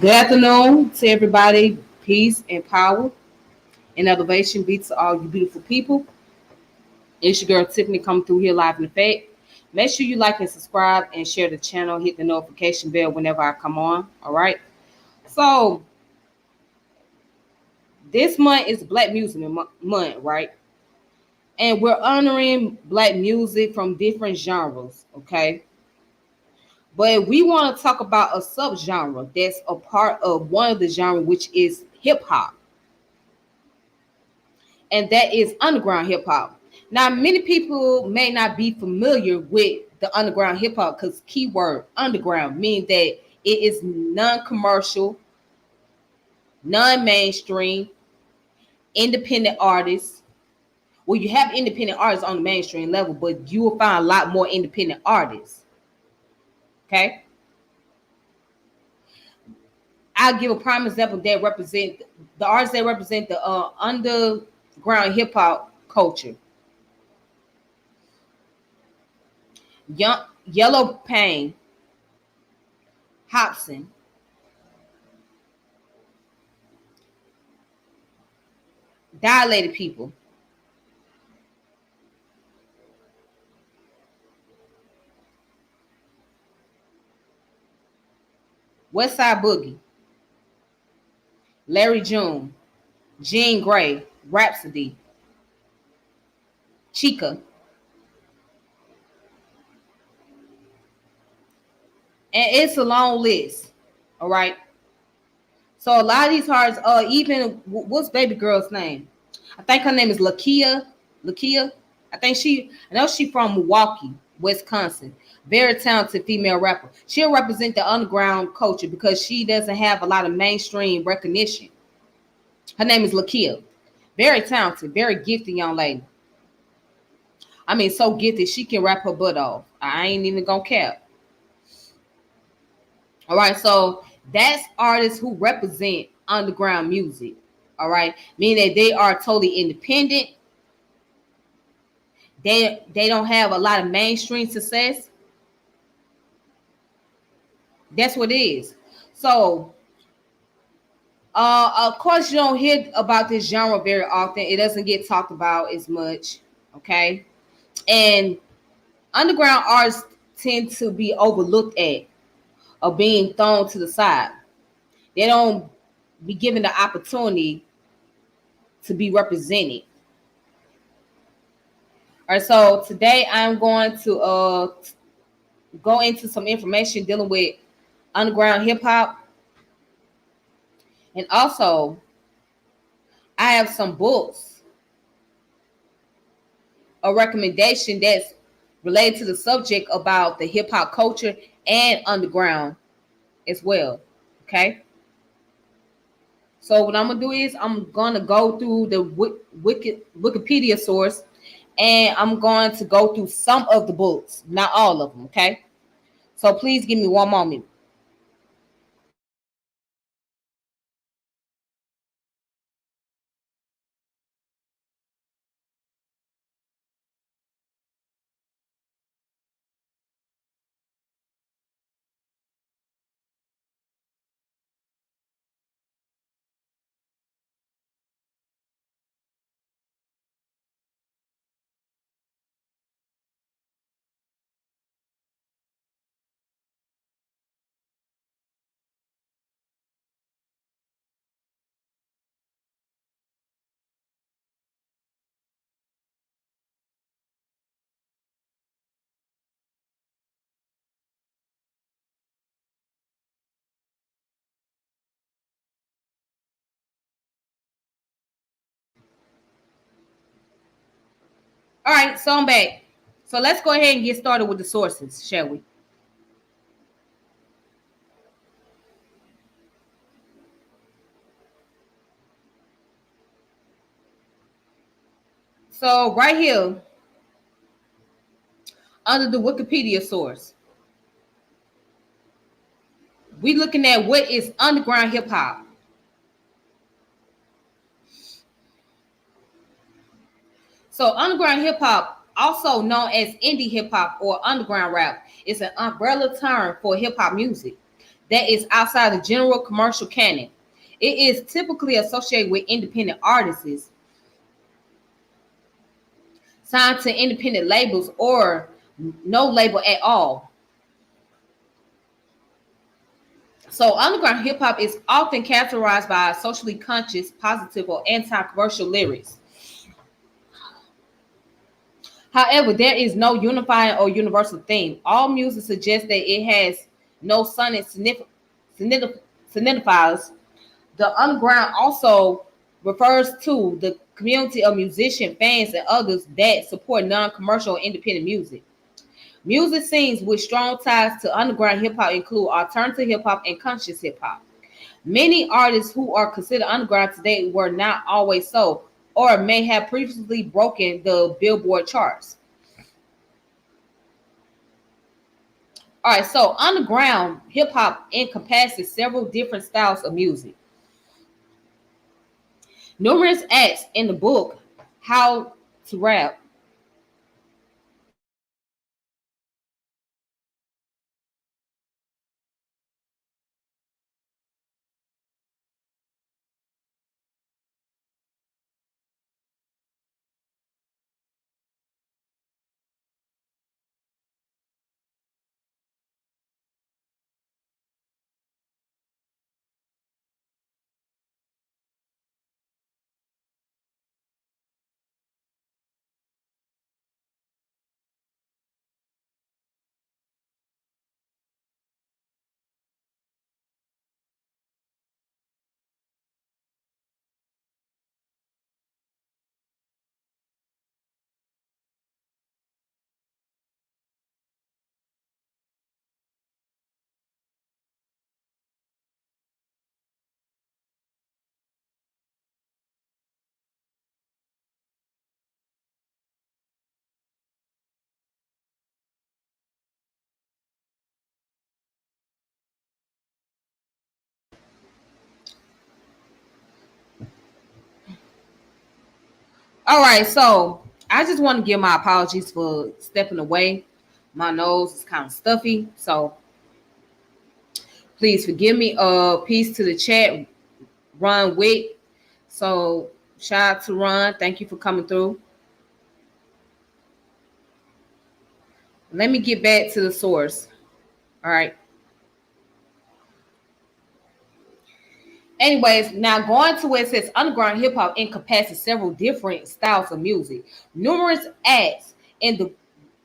Good afternoon to everybody. Peace and power and elevation be to all you beautiful people. It's your girl Tiffany coming through here live in effect. Make sure you like and subscribe and share the channel. Hit the notification bell whenever I come on. All right. So this month is Black Music Month, right? And we're honoring Black music from different genres. Okay. But we want to talk about a subgenre that's a part of one of the genres, which is hip hop, and that is underground hip hop. Now, many people may not be familiar with the underground hip hop because keyword underground means that it is non-commercial, non-mainstream, independent artists. Well, you have independent artists on the mainstream level, but you will find a lot more independent artists. Okay, I'll give a prime example that represent the artists that represent the underground hip hop culture. Yellow Pain, Hobson, Dilated People, West Side Boogie, Larry June, Jean Grey, Rhapsody, Chica, and it's a long list. All right. So a lot of these artists, even what's baby girl's name? I think her name is Lakia. Lakia. I know she from Milwaukee, Wisconsin. Very talented female rapper. She'll represent the underground culture because she doesn't have a lot of mainstream recognition. Her name is Lakia. Very talented, very gifted young lady. I mean, so gifted she can rap her butt off. I ain't even gonna cap. All right, so that's artists who represent underground music. All right, meaning that they are totally independent. They don't have a lot of mainstream success. That's what it is. So, of course, you don't hear about this genre very often. It doesn't get talked about as much. Okay, and underground artists tend to be overlooked at or being thrown to the side. They don't be given the opportunity to be represented. All right, so today I'm going to go into some information dealing with underground hip hop, and also I have some books, a recommendation that's related to the subject about the hip hop culture and underground as well. Okay. So what I'm gonna do is I'm gonna go through the Wikipedia source, and I'm going to go through some of the books, not all of them. Okay. So please give me one moment. All right, so I'm back. So let's go ahead and get started with the sources, shall we? So right here, under the Wikipedia source, we looking at what is underground hip hop. So underground hip hop, also known as indie hip hop or underground rap, is an umbrella term for hip hop music. that is outside the general commercial canon. It is typically associated with independent artists, signed to independent labels, or no label at all. So underground hip hop is often characterized by socially conscious, positive, or anti-commercial lyrics. However, there is no unifying or universal theme. All music suggests that it has no sonic signifiers. The underground also refers to the community of musicians, fans, and others that support non-commercial independent music. Music scenes with strong ties to underground hip hop include alternative hip hop and conscious hip hop. Many artists who are considered underground today were not always so, or may have previously broken the Billboard charts. All right, so underground hip hop encompasses several different styles of music. Numerous acts in the book, How to Rap, all right, so I just want to give my apologies for stepping away. My nose is kind of stuffy, so please forgive me. Peace to the chat, Run Wick. So shout out to Run. Thank you for coming through. Let me get back to the source. All right. Anyways, now going to where it says underground hip hop encompasses several different styles of music. Numerous acts in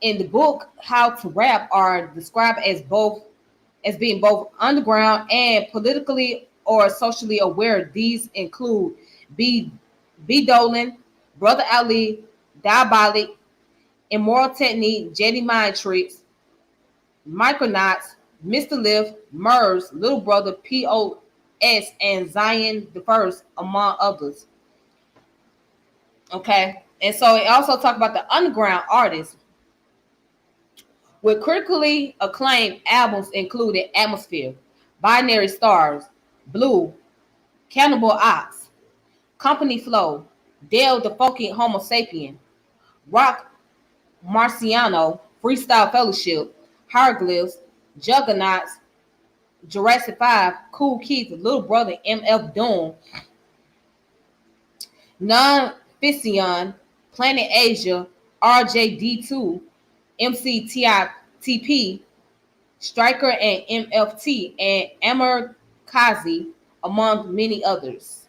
the book How to Rap are described as being both underground and politically or socially aware. These include B Dolan, Brother Ali, Diabolic, Immoral Technique, Jetty Mind Tricks, Micronauts, Mr. Lift, Murs, Little Brother, POS, and Zion the First, among others. Okay. And so it also talked about the underground artists with critically acclaimed albums including Atmosphere, Binary Stars, Blue, Cannibal Ox, Company Flow, Dale the Funky Homo Sapien, Rock Marciano, Freestyle Fellowship, Hieroglyphs, Juggernauts, Jurassic 5, Cool Keith, Little Brother, MF Doom, Non Fiction, Planet Asia, RJD2, MCTITP, Striker and MFT, and Amar Kazi, among many others.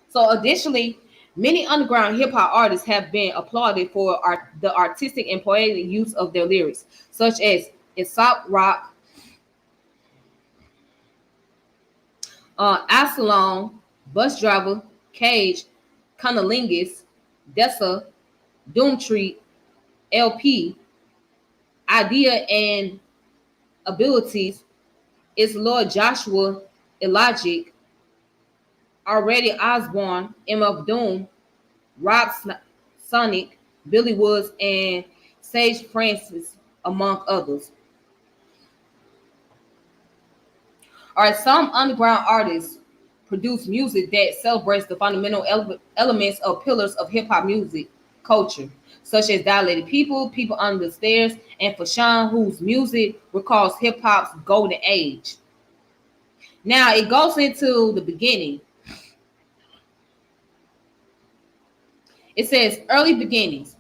So, additionally, many underground hip hop artists have been applauded for the artistic and poetic use of their lyrics, such as Aesop Rock, Absalom, Bus Driver, Cage, Cunnilingus, Dessa, Doomtree, LP, Idea and Abilities, is Lord Joshua, Illogic, Already Osborne, MF Doom, Rob Sonic, Billy Woods, and Sage Francis, among others. All right, some underground artists produce music that celebrates the fundamental elements of pillars of hip hop music culture, such as Dilated People, People Under the Stairs, and Fashawn, whose music recalls hip hop's golden age. Now it goes into the beginning. It says early beginnings.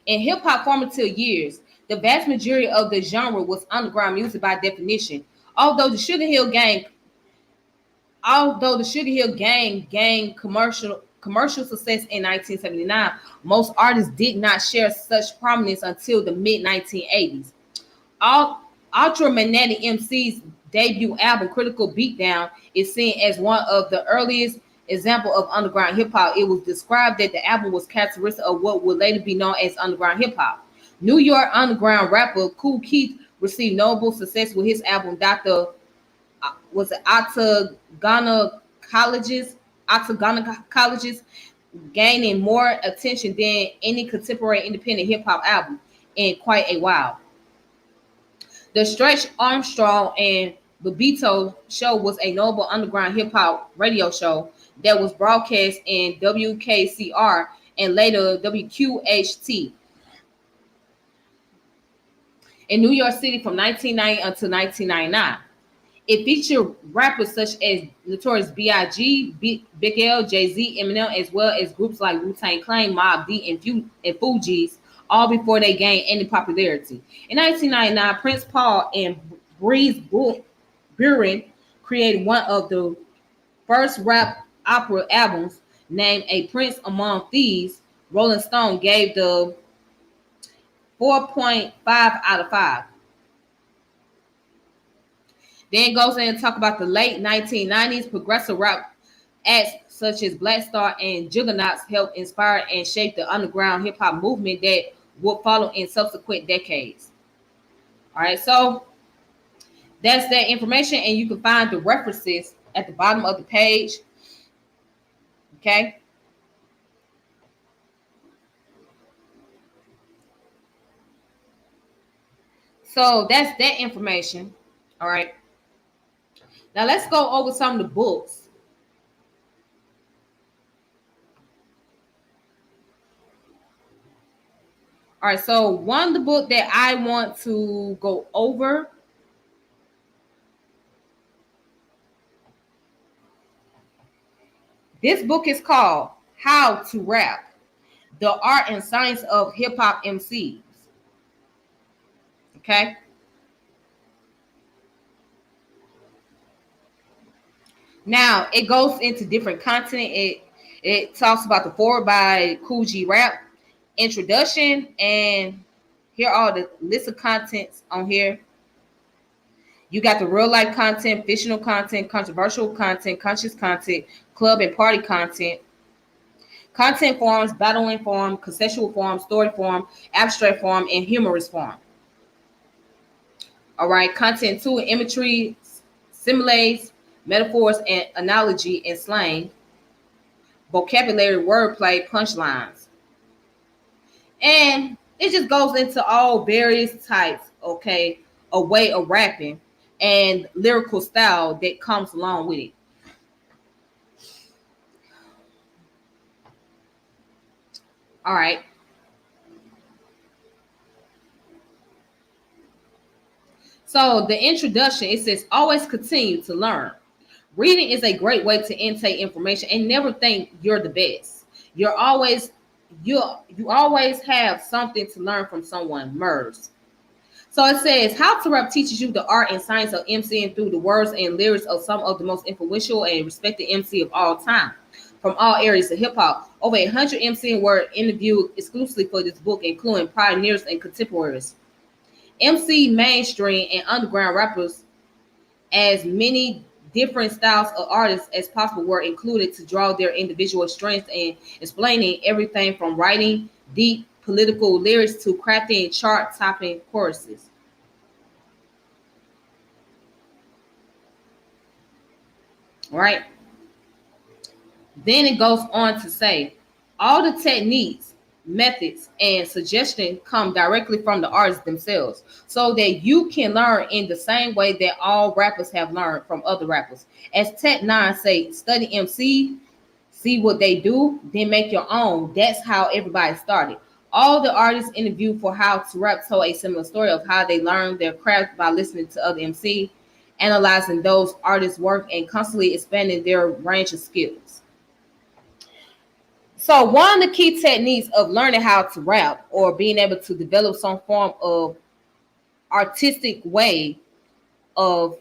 In hip hop formative years, the vast majority of the genre was underground music by definition. Although the Sugar Hill Gang gained commercial success in 1979, most artists did not share such prominence until the mid 1980s. Ultra Magnetic MC's debut album, Critical Beatdown, is seen as one of the earliest example of underground hip hop. It was described that the album was characteristic of what would later be known as underground hip hop. New York underground rapper Kool Keith received notable success with his album Dr. Was it Octagonal Colleges, gaining more attention than any contemporary independent hip hop album in quite a while. The Stretch Armstrong and Bobito show was a notable underground hip hop radio show that was broadcast in WKCR and later WQHT in New York City from 1990 until 1999. It featured rappers such as Notorious B.I.G., Big L, Jay-Z, Eminem, as well as groups like WuTang Clan, Mobb Deep, and Fugees, all before they gained any popularity. In 1999, Prince Paul and Breeze Buren created one of the first rap opera albums named A Prince Among Thieves. Rolling Stone gave the 4.5 out of 5. Then it goes in and talk about the late 1990s progressive rap acts such as Black Star and Juggernauts helped inspire and shape the underground hip hop movement that would follow in subsequent decades. All right, so that's that information, and you can find the references at the bottom of the page. Okay. So that's that information. All right. Now let's go over some of the books. All right, so one of the book that I want to go over this book is called How to Rap: The Art and Science of Hip Hop MCs. Okay. Now it goes into different content. It talks about the forward by Kool G Rap, introduction, and here are the list of contents on here. You got the real life content, fictional content, controversial content, conscious content, club and party content, content forms, battling form, conceptual form, story form, abstract form, and humorous form. All right, content 2, imagery, similes, metaphors, and analogy and slang, vocabulary, wordplay, punchlines. And it just goes into all various types, okay, a way of rapping and lyrical style that comes along with it. All right. So the introduction, it says, always continue to learn. Reading is a great way to intake information and never think you're the best. You always have something to learn from someone. Mers. So it says, How to Rap teaches you the art and science of MCing through the words and lyrics of some of the most influential and respected MC of all time, from all areas of hip hop. Over 100 MCing were interviewed exclusively for this book, including pioneers and contemporaries. MC mainstream and underground rappers, as many different styles of artists as possible, were included to draw their individual strengths and explaining everything from writing deep political lyrics to crafting chart-topping choruses. All right. Then it goes on to say, all the techniques, methods, and suggestions come directly from the artists themselves, so that you can learn in the same way that all rappers have learned from other rappers. As Tech 9 say, study MC, see what they do, then make your own. That's how everybody started. All the artists interviewed for How to Rap told a similar story of how they learned their craft by listening to other MC, analyzing those artists' work, and constantly expanding their range of skills. So one of the key techniques of learning how to rap or being able to develop some form of artistic way of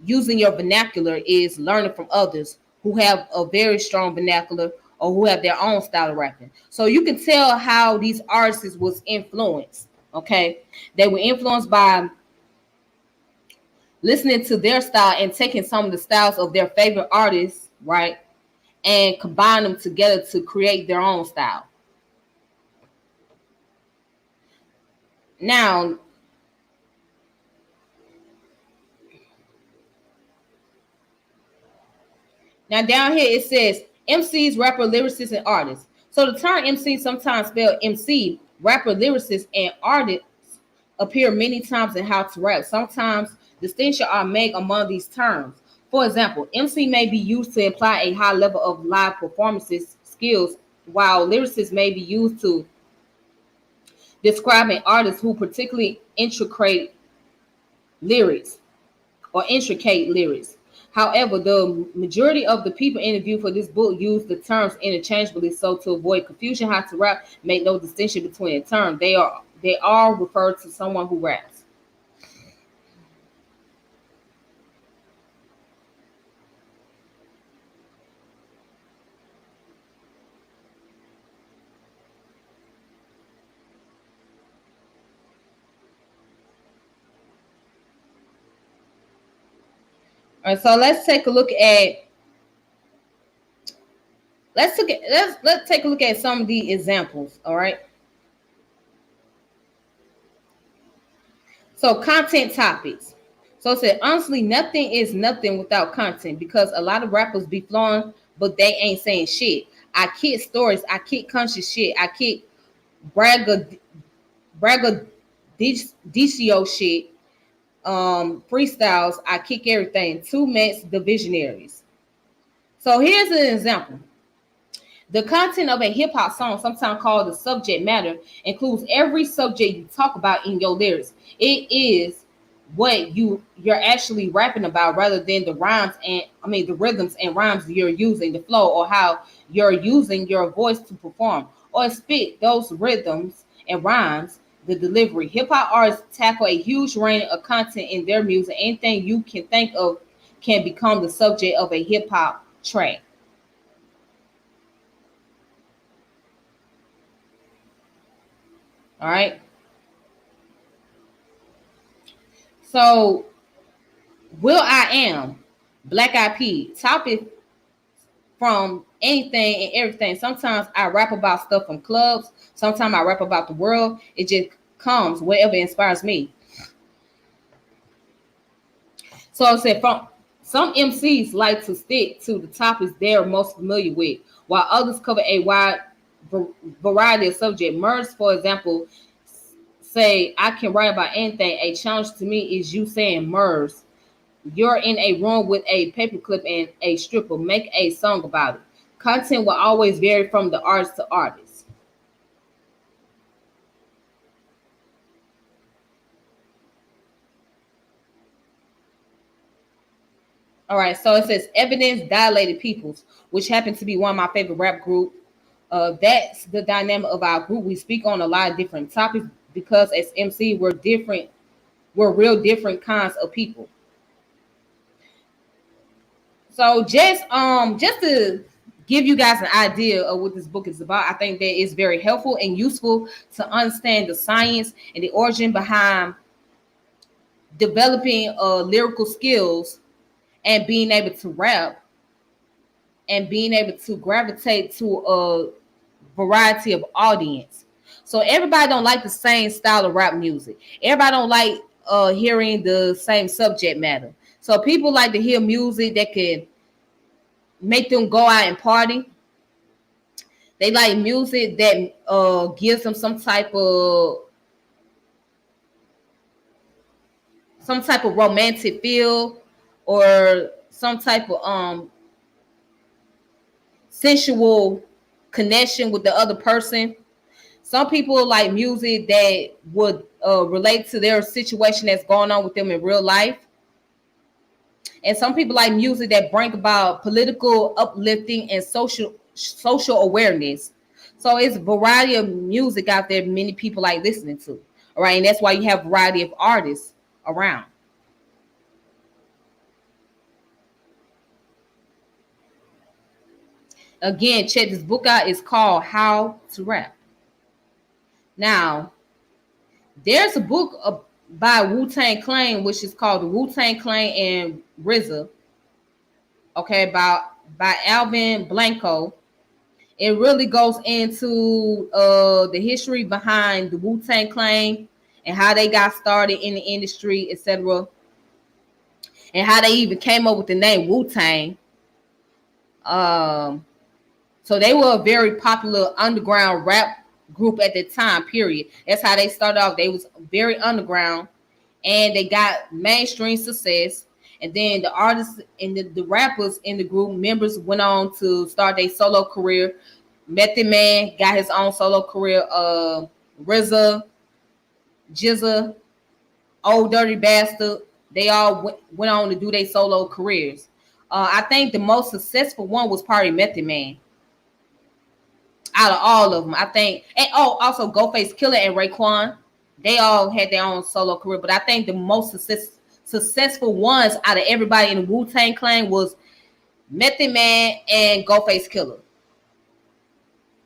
using your vernacular is learning from others who have a very strong vernacular or who have their own style of rapping. So you can tell how these artists was influenced. Okay, they were influenced by listening to their style and taking some of the styles of their favorite artists, right, and combine them together to create their own style. Now, Now down here it says MCs, rapper, lyricists, and artists. So the term MC, sometimes spelled MC, rapper, lyricist, and artists, appear many times in How to Rap. Sometimes distinctions are made among these terms. For example, MC may be used to imply a high level of live performances skills, while lyricist may be used to describe an artist who particularly intricate lyrics. However, the majority of the people interviewed for this book use the terms interchangeably, so to avoid confusion, How to Rap make no distinction between the terms. They all refer to someone who raps. All right, so let's take a look at some of the examples. All right. So content topics. So it said, honestly, nothing is nothing without content because a lot of rappers be flowing, but they ain't saying shit. I kick stories. I kick conscious shit. I kick braggadocio shit. Freestyles. I kick everything. Two Mets, the visionaries. So here's an example. The content of a hip hop song, sometimes called the subject matter, includes every subject you talk about in your lyrics. It is what you're actually rapping about rather than the rhythms and rhymes you're using, the flow, or how you're using your voice to perform or spit those rhythms and rhymes, the delivery. Hip hop artists tackle a huge range of content in their music. Anything you can think of can become the subject of a hip hop track. All right. So, Will I Am, Black Eyed Peas, topic from anything and everything. Sometimes I rap about stuff from clubs. Sometimes I rap about the world. It just comes whatever inspires me. So I said, from some MCs like to stick to the topics they're most familiar with, while others cover a wide variety of subjects. Murs, for example, say, I can write about anything. A challenge to me is you saying Murs. You're in a room with a paperclip and a stripper. Make a song about it. Content will always vary from the artist to artist. All right, so it says Evidence Dilated Peoples, which happens to be one of my favorite rap group. That's the dynamic of our group. We speak on a lot of different topics because as MC, we're different. We're real different kinds of people. So just to give you guys an idea of what this book is about, I think that it's very helpful and useful to understand the science and the origin behind developing lyrical skills and being able to rap and being able to gravitate to a variety of audience. So everybody don't like the same style of rap music. Everybody don't like hearing the same subject matter. So people like to hear music that can make them go out and party. They like music that gives them some type of romantic feel or some type of sensual connection with the other person. Some people like music that would relate to their situation that's going on with them in real life. And some people like music that bring about political uplifting and social awareness. So it's a variety of music out there many people like listening to. All right, and that's why you have a variety of artists around. Again, check this book out. It's called How to Rap. Now, there's a book by WuTang Clan, which is called the WuTang Clan and RZA. Okay, by Alvin Blanco. It really goes into the history behind the WuTang Clan and how they got started in the industry, etc., and how they even came up with the name Wu-Tang. Um, so they were a very popular underground rap group at the time. Period. That's how they started off. They was very underground, and they got mainstream success. And then the artists and the rappers in the group members went on to start their solo career. Method Man got his own solo career. RZA, Jizza, Old Dirty Bastard, they all went on to do their solo careers. I think the most successful one was probably Method Man out of all of them. I think, and also Ghostface Killer and Raekwon, they all had their own solo career. But I think the most successful ones out of everybody in the Wu-Tang Clan was Method Man and Ghostface Killer.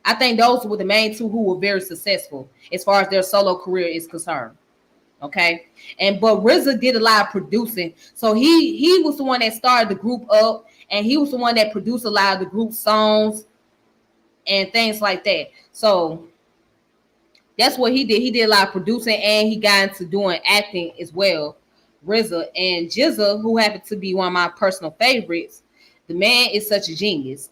I think those were the main two who were very successful as far as their solo career is concerned. Okay, but RZA did a lot of producing, so he was the one that started the group up, and he was the one that produced a lot of the group songs and things like that. So that's what he did. He did a lot of producing, and he got into doing acting as well. RZA and Jizza, who happened to be one of my personal favorites, the man is such a genius.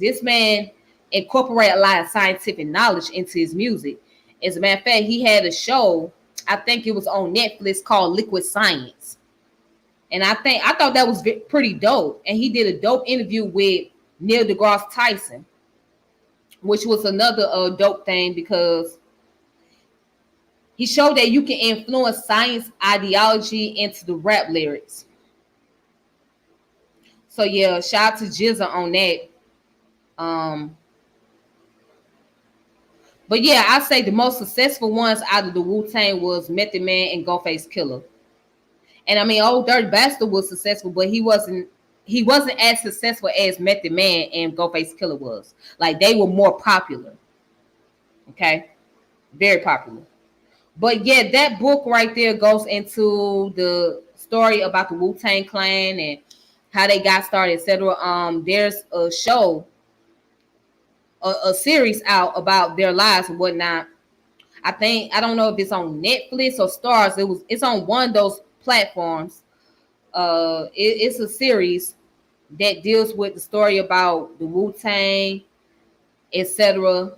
This man incorporated a lot of scientific knowledge into his music. As a matter of fact, he had a show, I think it was on Netflix, called Liquid Science. And I thought that was pretty dope. And he did a dope interview with Neil deGrasse Tyson, which was another dope thing, because he showed that you can influence science ideology into the rap lyrics. So yeah, shout out to Jizza on that. But yeah, I say the most successful ones out of the Wu-Tang was Method Man and Ghostface Killer. And I mean, Old Dirty Bastard was successful, but he wasn't as successful as Method Man and Ghostface Killer was. Like, they were more popular. Okay, very popular. But yeah, that book right there goes into the story about the Wu-Tang Clan and how they got started, etc. There's a show, a series out about their lives and whatnot. I don't know if it's on Netflix or Stars. It's on one of those platforms. It's a series that deals with the story about the Wu-Tang, etc.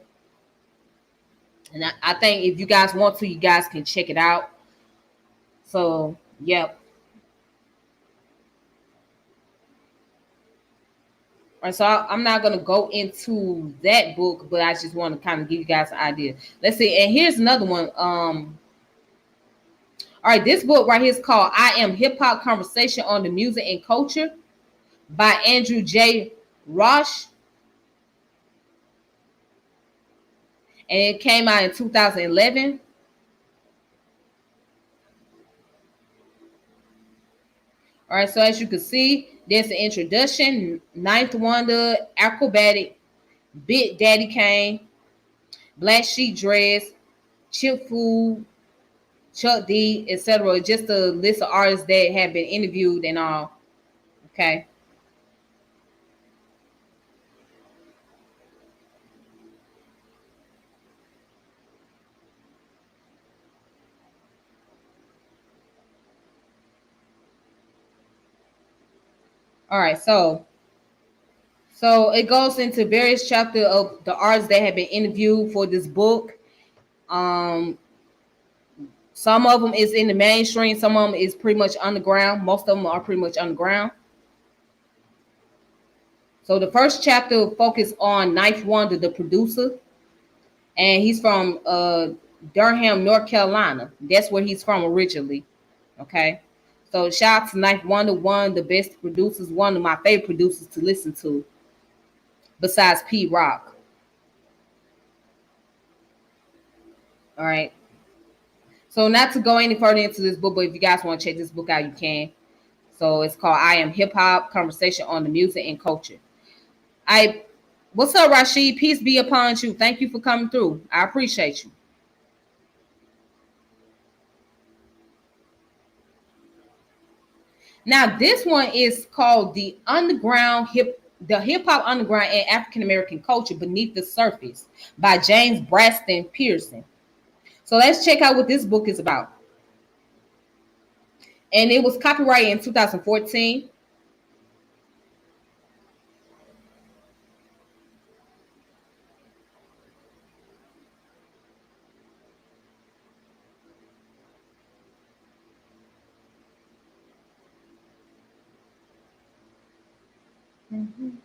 And I think if you guys want to, you guys can check it out. So, yep. All right, so I'm not going to go into that book, but I just want to kind of give you guys an idea. Let's see. And here's another one. All right, this book right here is called I Am Hip Hop Conversation on the Music and Culture by Andrew J. Rosh. And it came out in 2011. All right, so as you can see, there's the introduction, Ninth Wonder, Acrobatic, Big Daddy Kane, Black Sheep Dress, Chip Food, Chuck D, etc. Just a list of artists that have been interviewed and all. Okay. All right, so it goes into various chapters of the artists that have been interviewed for this book. Some of them is in the mainstream. Some of them is pretty much underground. Most of them are pretty much underground. So the first chapter focused on Ninth Wonder, the producer. and he's from Durham, North Carolina. That's where he's from originally. Okay. So shout out to Knife Wonder, one of the best producers, one of my favorite producers to listen to, besides P Rock. All right. So not to go any further into this book, but if you guys want to check this book out, you can. So it's called I Am Hip Hop, Conversation on the Music and Culture. I What's up, Rashid? Peace be upon you. Thank you for coming through. I appreciate you. Now, this one is called the Hip Hop Underground and African American Culture Beneath the Surface by James Braxton Pearson. So let's check out what this book is about. And it was copyrighted in 2014. Mhm.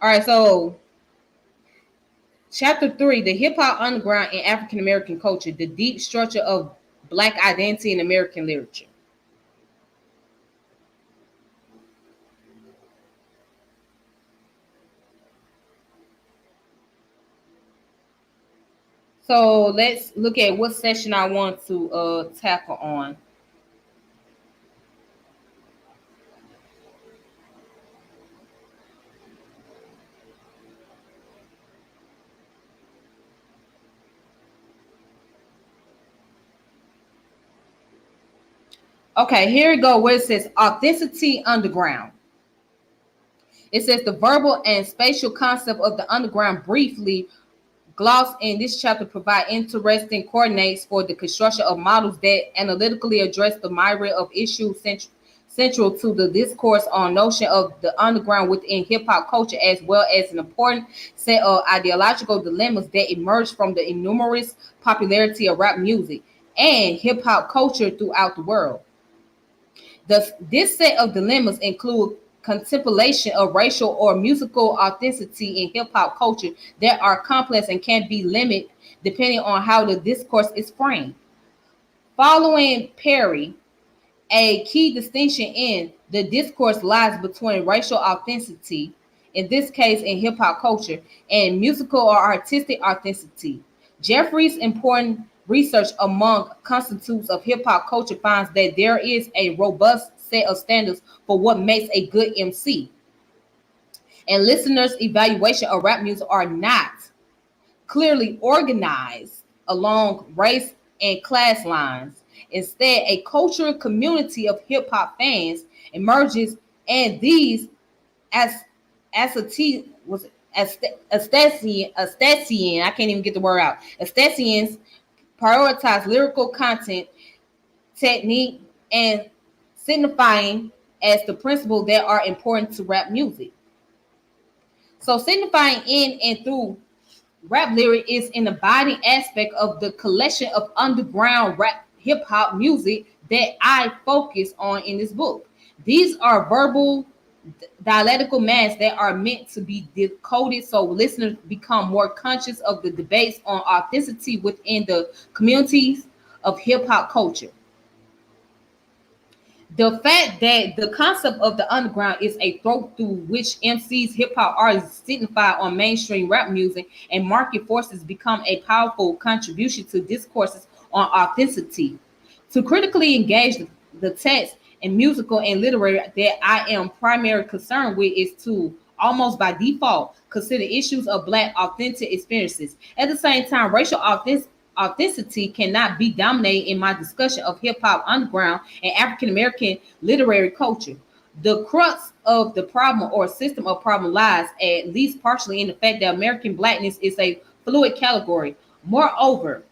All right, so Chapter 3, The Hip Hop Underground and African American Culture, the Deep Structure of Black Identity in American Literature. So let's look at what section I want to tackle on. Okay, here we go where it says Authenticity Underground. It says the verbal and spatial concept of the underground briefly gloss in this chapter provide interesting coordinates for the construction of models that analytically address the myriad of issues central to the discourse on notion of the underground within hip-hop culture, as well as an important set of ideological dilemmas that emerge from the enormous popularity of rap music and hip-hop culture throughout the world. This set of dilemmas include contemplation of racial or musical authenticity in hip hop culture that are complex and can be limited depending on how the discourse is framed. Following Perry, a key distinction in the discourse lies between racial authenticity, in this case in hip hop culture, and musical or artistic authenticity. Jeffrey's important research among constitutes of hip hop culture finds that there is a robust set of standards for what makes a good MC. And listeners' evaluation of rap music are not clearly organized along race and class lines. Instead, a cultural community of hip hop fans emerges, and these as a was Astasian, I can't even get the word out. Astasians prioritize lyrical content, technique, and signifying as the principles that are important to rap music. So signifying in and through rap lyric is an abiding aspect of the collection of underground rap hip hop music that I focus on in this book. These are verbal dialectical masks that are meant to be decoded so listeners become more conscious of the debates on authenticity within the communities of hip hop culture. The fact that the concept of the underground is a throat through which MCs, hip hop artists signify on mainstream rap music and market forces become a powerful contribution to discourses on authenticity. To critically engage the text and musical and literary that I am primarily concerned with is to almost by default consider issues of Black authentic experiences. At the same time, racial authenticity cannot be dominated in my discussion of hip hop underground and African American literary culture. The crux of the problem or system of problem lies, at least partially, in the fact that American Blackness is a fluid category. Moreover,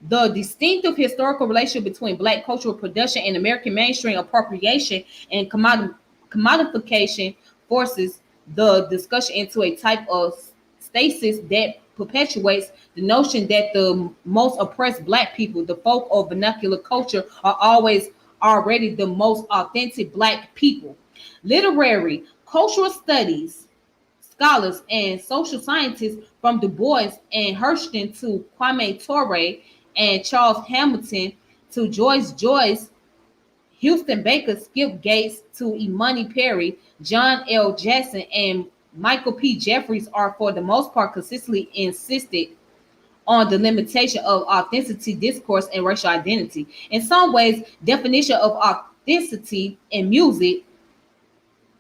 the distinctive historical relationship between Black cultural production and American mainstream appropriation and commodification forces the discussion into a type of stasis that perpetuates the notion that the most oppressed Black people, the folk of vernacular culture, are always already the most authentic black people. Literary, cultural studies scholars and social scientists from Du Bois and Hurston to Kwame Ture and Charles Hamilton to Joyce, Houston Baker, Skip Gates to Imani Perry, John L. Jackson, and Michael P. Jeffries are for the most part consistently insisted on the limitation of authenticity, discourse, and racial identity. In some ways, definition of authenticity in music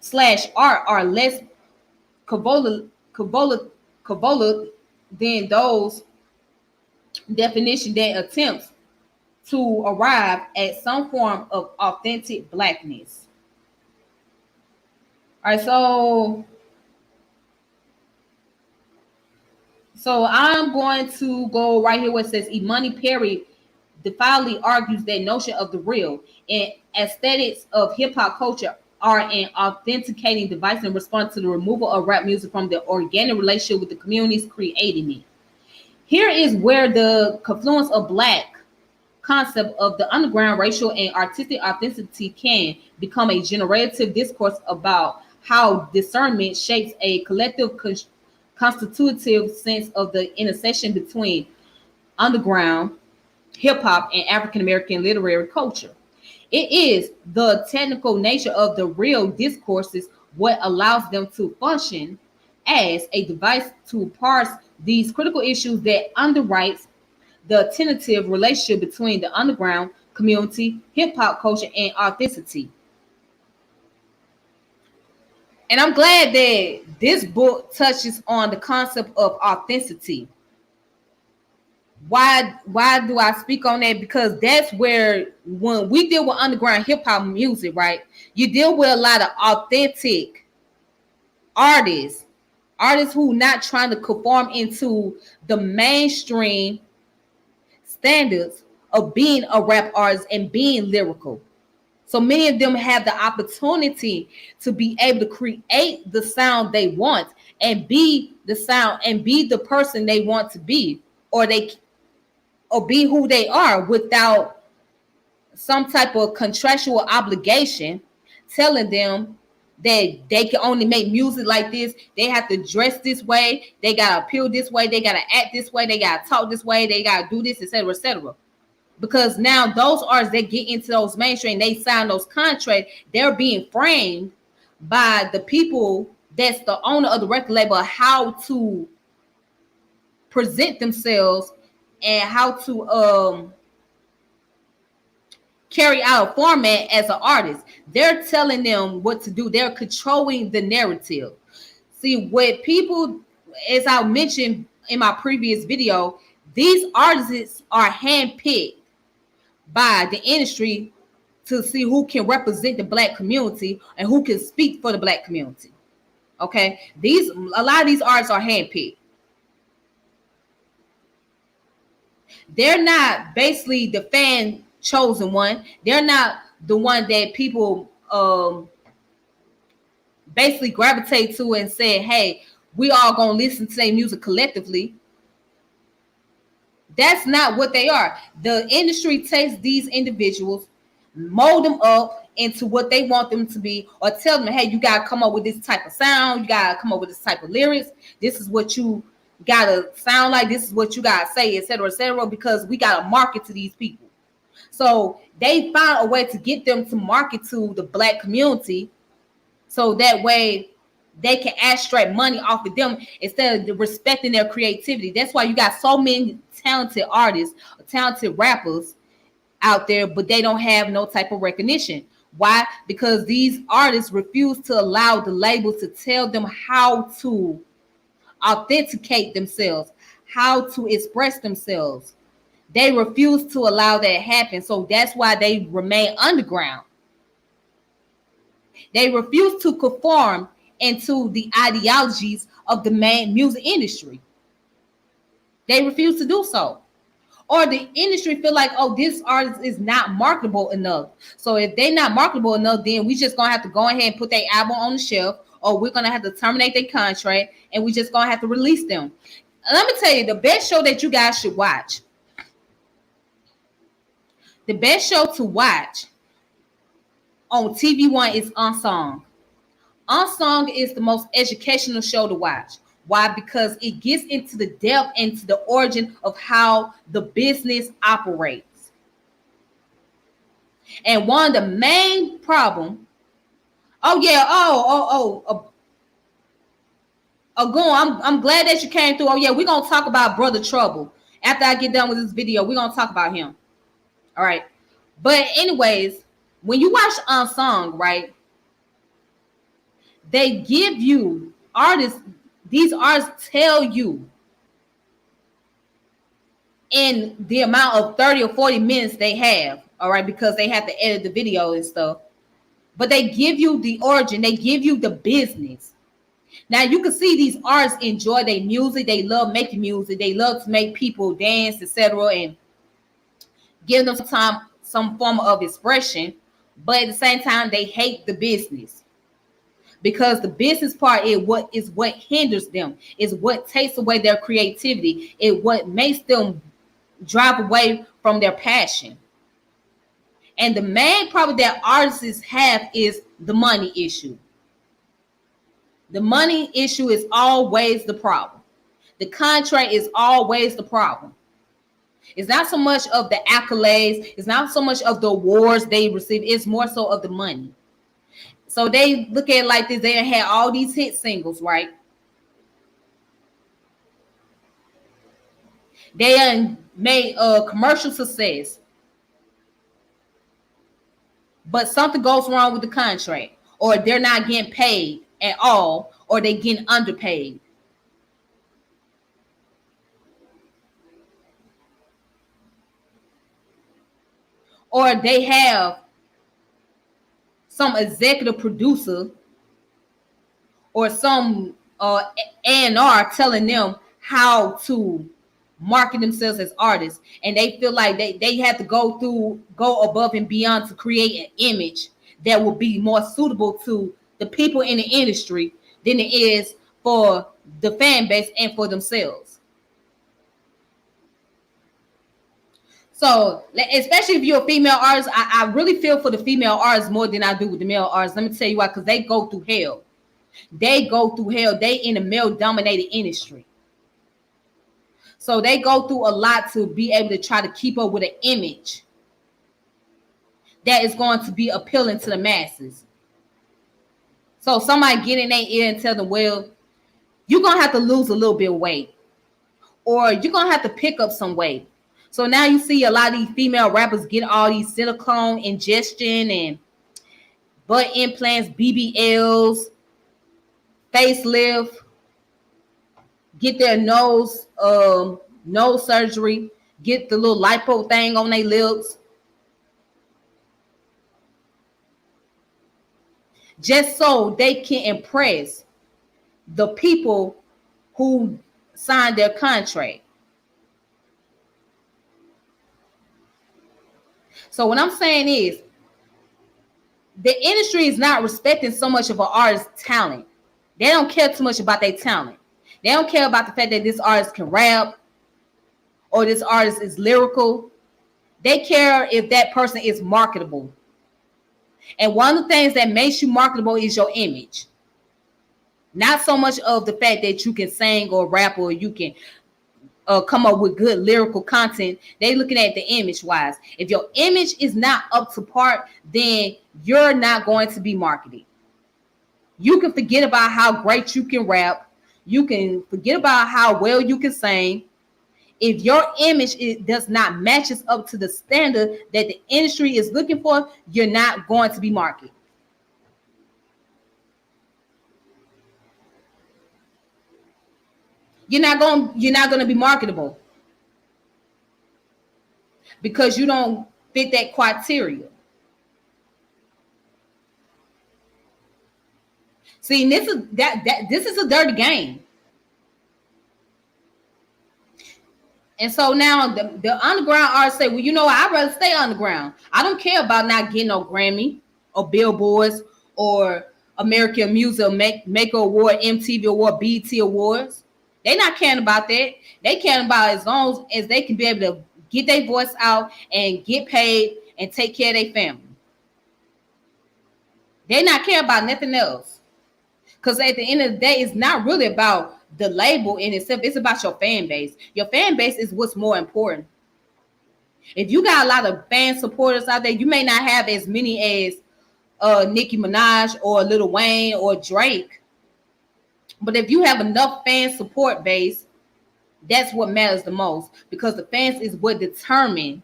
slash art are less convoluted than those definition that attempts to arrive at some form of authentic blackness. All right, so I'm going to go right here where it says Imani Perry defiantly argues that notion of the real and aesthetics of hip hop culture are an authenticating device in response to the removal of rap music from the organic relationship with the communities creating it. Here is where the confluence of black concept of the underground racial and artistic authenticity can become a generative discourse about how discernment shapes a collective constitutive sense of the intersection between underground hip hop and African American literary culture. It is the technical nature of the real discourses what allows them to function as a device to parse these critical issues that underwrites the tentative relationship between the underground community, hip hop culture, and authenticity. And I'm glad that this book touches on the concept of authenticity. Why do I speak on that? Because that's where when we deal with underground hip hop music, right? You deal with a lot of authentic artists, artists who not trying to conform into the mainstream standards of being a rap artist and being lyrical. So many of them have the opportunity to be able to create the sound they want and be the sound and be the person they want to be, or be who they are without some type of contractual obligation telling them that they can only make music like this. They have to dress this way. They got to appeal this way. They got to act this way. They got to talk this way. They got to do this, etc., etc. Because now those artists that get into those mainstream, they sign those contracts, they're being framed by the people that's the owner of the record label, how to present themselves and how to carry out a format as an artist. They're telling them what to do. They're controlling the narrative. See, what people, as I mentioned in my previous video, these artists are handpicked by the industry to see who can represent the black community and who can speak for the black community. Okay, a lot of these artists are handpicked. They're not basically the fan chosen one. They're not the one that people basically gravitate to and say, hey, we all gonna listen to their music collectively. That's not what they are. The industry takes these individuals, mold them up into what they want them to be, or tell them, hey, you gotta come up with this type of sound, you gotta come up with this type of lyrics, this is what you gotta sound like, this is what you gotta say, etc., because we gotta market to these people. So they found a way to get them to market to the black community, so that way they can extract money off of them instead of respecting their creativity. That's why you got so many talented artists, talented rappers out there, but they don't have no type of recognition. Why? Because these artists refuse to allow the labels to tell them how to authenticate themselves, how to express themselves. They refuse to allow that happen. So that's why they remain underground. They refuse to conform into the ideologies of the main music industry. They refuse to do so. Or the industry feel like, oh, this artist is not marketable enough. So if they're not marketable enough, then we just gonna have to go ahead and put their album on the shelf, or we're gonna have to terminate their contract, and we just gonna have to release them. Let me tell you, the best show that you guys should watch, the best show to watch on TV One is Unsung. Unsung is the most educational show to watch. Why? Because it gets into the depth, into the origin of how the business operates. And one of the main problem. Oh yeah. I'm glad that you came through. Oh yeah, we're gonna talk about Brother Trouble after I get done with this video. We're gonna talk about him. All right. But anyways, when you watch Unsung, right, they give you artists. These artists tell you in the amount of 30 or 40 minutes they have. All right, because they have to edit the video and stuff. But they give you the origin. They give you the business. Now you can see these artists enjoy their music. They love making music. They love to make people dance, etc., and give them some form of expression. But at the same time, they hate the business because the business part is what hinders them. Is what takes away their creativity. It what makes them drive away from their passion. And the main problem that artists have is the money issue. The money issue is always the problem. The contract is always the problem. It's not so much of the accolades. It's not so much of the awards they receive. It's more so of the money. So they look at it like this. They had all these hit singles, right? They made a commercial success. But something goes wrong with the contract, or they're not getting paid at all, or they getting underpaid. Or they have some executive producer or some A&R telling them how to market themselves as artists, and they feel like they have to go above and beyond to create an image that will be more suitable to the people in the industry than it is for the fan base and for themselves. So especially if you're a female artist, I really feel for the female artists more than I do with the male artists. Let me tell you why. Because they go through hell. They in a male dominated industry. So they go through a lot to be able to try to keep up with an image that is going to be appealing to the masses. So somebody get in their ear and tell them, well, you're going to have to lose a little bit of weight, or you're going to have to pick up some weight. So now you see a lot of these female rappers get all these silicone ingestion and butt implants, BBLs, facelift, get their nose surgery, get the little lipo thing on their lips, just so they can impress the people who signed their contract. So what I'm saying is, the industry is not respecting so much of an artist's talent. They don't care too much about their talent. They don't care about the fact that this artist can rap or this artist is lyrical. They care if that person is marketable. And one of the things that makes you marketable is your image. Not so much of the fact that you can sing or rap or you can come up with good lyrical content. They looking at the image wise. If your image is not up to par, then you're not going to be marketed. You can forget about how great you can rap. You can forget about how well you can sing. If your image does not matches up to the standard that the industry is looking for, you're not going to be marketed. You're not going to be marketable because you don't fit that criteria. See, this is a dirty game. And so now the underground artists say, well, you know what? I'd rather stay underground. I don't care about not getting no Grammy or Billboards or American Music Maker Award, MTV Award, BET Awards. They're not caring about that. They care about as long as they can be able to get their voice out and get paid and take care of their family. They not care about nothing else. Because at the end of the day, it's not really about the label in itself. It's about your fan base. Your fan base is what's more important. If you got a lot of fan supporters out there, you may not have as many as Nicki Minaj or Lil Wayne or Drake. But if you have enough fan support base, that's what matters the most, because the fans is what determine